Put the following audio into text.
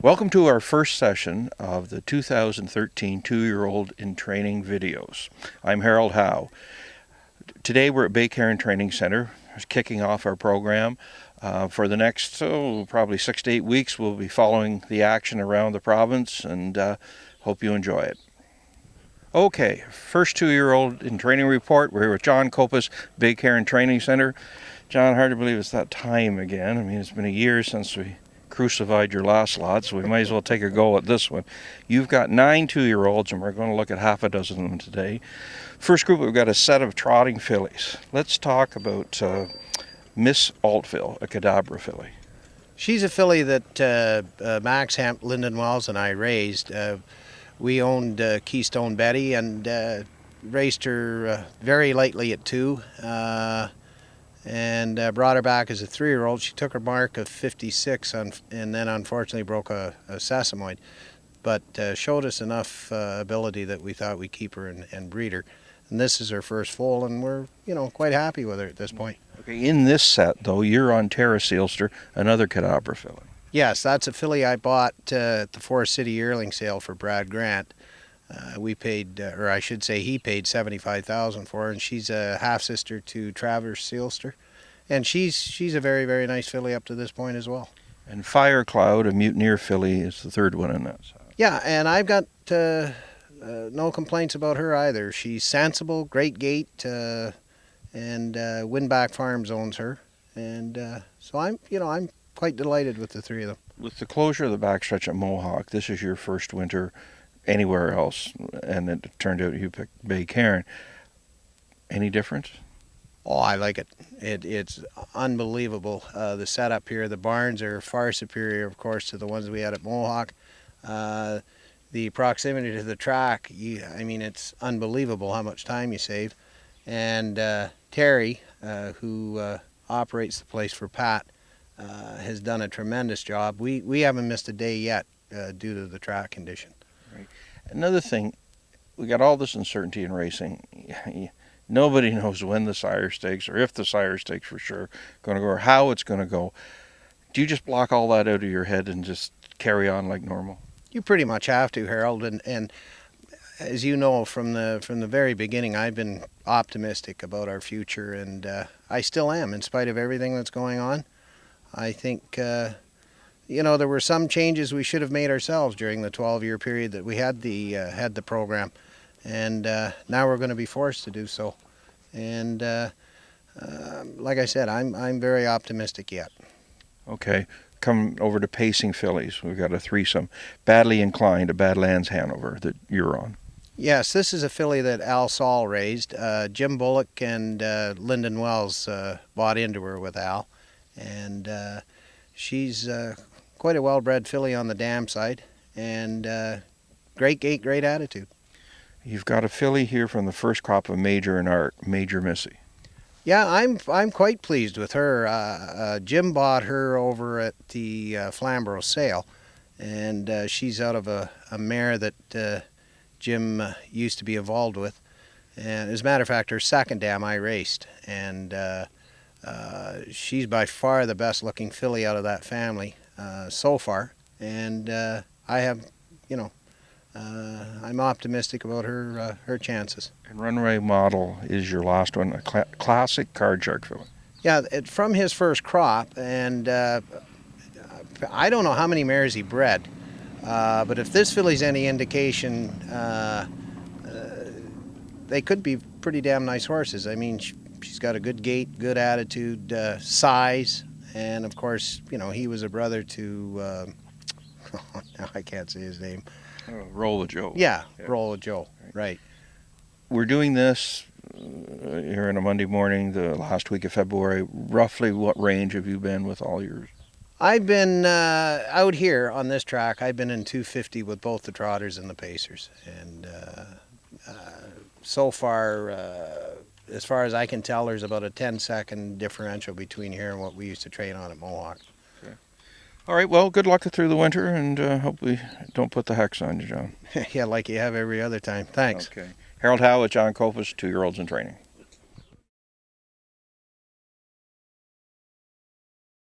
Welcome to our first session of the 2013 Two-Year-Old in Training videos. I'm Harold Howe. Today we're at Bay Cairn Training Center, kicking off our program. For the next, probably 6 to 8 weeks, we'll be following the action around the province and hope you enjoy it. Okay, first Two-Year-Old in Training report. We're here with John Kopas, Bay Cairn Training Center. John, hard to believe it's that time again. I mean, it's been a year since we crucified your last lot, so we might as well take a go at this one. You've got 9 two-year-olds, and we're going to look at half a dozen of them today. First group, we've got a set of trotting fillies. Let's talk about Miss Altville, a Cadabra filly. She's a filly that Max Hemp, Lyndon Wells, and I raised. We owned Keystone Betty and raced her very lightly at 2. And brought her back as a 3-year-old. She took her mark of 56 and then unfortunately broke a sesamoid, but showed us enough ability that we thought we'd keep her and breed her. And this is her first foal, and we're quite happy with her at this point. Okay, in this set though, you're on Terra Sealster, another Cadabra filly. Yes, that's a filly I bought at the Forest City yearling sale for Brad Grant. We paid, or I should say he paid $75,000 for her, and she's a half-sister to Traverse Sealster. And she's a very, very nice filly up to this point as well. And Firecloud, a Mutineer filly, is the third one in that set. Yeah, and I've got no complaints about her either. She's sensible, great gait, and Windback Farms owns her. And so I'm quite delighted with the three of them. With the closure of the backstretch at Mohawk, this is your first winter anywhere else, and it turned out you picked Bay Cairn. Any difference? Oh, I like it. It's unbelievable. The setup here, the barns are far superior, of course, to the ones we had at Mohawk. The proximity to the track, it's unbelievable how much time you save. And Terry, who operates the place for Pat, has done a tremendous job. We haven't missed a day yet due to the track condition. Right. Another thing, we got all this uncertainty in racing. Nobody knows when the sire stakes, or if the sire stakes for sure going to go, or how it's going to go. Do you just block all that out of your head and just carry on like normal? You pretty much have to, Harold. And as you know, from the very beginning, I've been optimistic about our future, and I still am, in spite of everything that's going on. I think there were some changes we should have made ourselves during the 12-year period that we had the program, and now we're going to be forced to do so. And like I said, I'm very optimistic yet. Okay, come over to pacing fillies. We've got a threesome. Badly Inclined, a Badlands Hanover that you're on. Yes, this is a filly that Al Saul raised. Jim Bullock and Lyndon Wells bought into her with Al, and she's quite a well-bred filly on the dam side, and great gait, great attitude. You've got a filly here from the first crop of Major and Art, Major Missy. Yeah, I'm quite pleased with her. Jim bought her over at the Flamborough sale, and she's out of a mare that Jim used to be involved with. And as a matter of fact, her second dam I raced, and she's by far the best-looking filly out of that family so far, and I'm optimistic about her chances. And Runway Model is your last one, a classic card shark filly. Yeah, from his first crop, and I don't know how many mares he bred, but if this filly's any indication, they could be pretty damn nice horses. I mean, she's got a good gait, good attitude, size, and of course, he was a brother to, now I can't say his name. Roll with Joe. Yeah, Roll with Joe, right. We're doing this here on a Monday morning, the last week of February. Roughly what range have you been with all yours? I've been out here on this track. I've been in 250 with both the trotters and the pacers, and so far, as far as I can tell, there's about a 10-second differential between here and what we used to train on at Mohawk. Okay. All right, well, good luck through the winter, and hope we don't put the hex on you, John. Yeah, like you have every other time. Thanks. Okay. Harold Howe with John Kopas, Two-Year-Olds in Training.